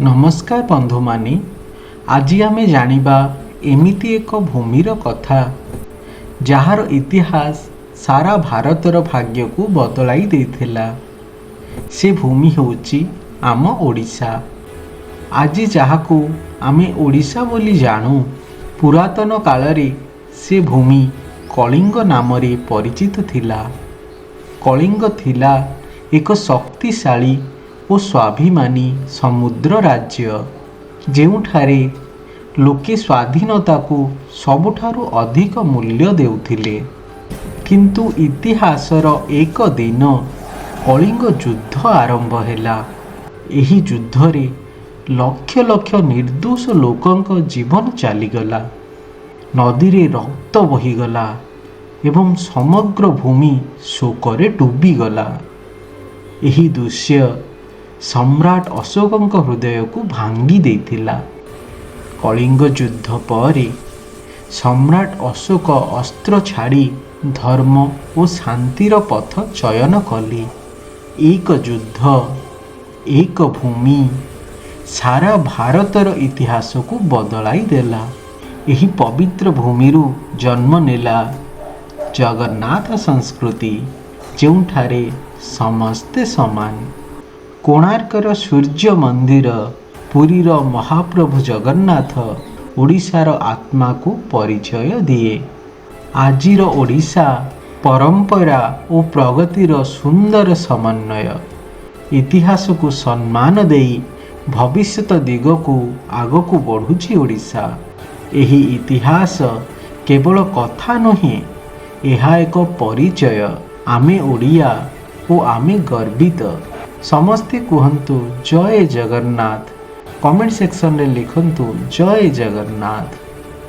नमस्कार बंधु माने आज आमे जानिबा एमिति एक भूमिर कथा जार इतिहास सारा भारतर भाग्य को बदलाई देथिला। से भूमि होउची आम ओडिशा। आज जहाकू आमे ओडिशा बोली जानू पुरातन कालरे से भूमि कलिंग नामरे परिचित थिला। कलिंग थिला एक शक्तिशाली और स्वाभिमानी समुद्र राज्य जेउठारे लोके स्वाधीनता को सबुठारु अधिक मूल्य देउथिले। किंतु इतिहासर एक दिन कलिंग युद्ध आरंभ हैला। एही युद्ध रे लक्ष लक्ष निर्दोष लोकंक जीवन चलीगला। नदी रे रक्त बहीगला एवं समग्र भूमि शोकरे डूबीगला। एही दृश्य सम्राट अशोकंक हृदय को भांगी देथिला। कलिंग युद्ध पर सम्राट अशोक अस्त्र छाड़ी धर्म और शांतिर पथ चयन कले। एक युद्ध एक भूमि सारा भारतर इतिहास को बदलाई देला। एही पवित्र भूमिरु जन्म नेला जगन्नाथ संस्कृति जोंठारे समस्ते समान। कोणार्कर सूर्य मंदिर पुरीर महाप्रभु जगन्नाथ ओडिशार आत्मा को परिचय दिए। आजिर ओडिशा परंपरा और प्रगतिर सुंदर समन्वय। इतिहास को सम्मान देई भविष्यत दिग को आग को बढ़ुची ओडिशा। एही इतिहास केवल कथा नुहे, यह एक परिचय। आमे ओडिया और आमे गर्वित। समस्ते कहतु जय जगन्नाथ। कमेंट सेक्शन रे लिखंतु जय जगन्नाथ।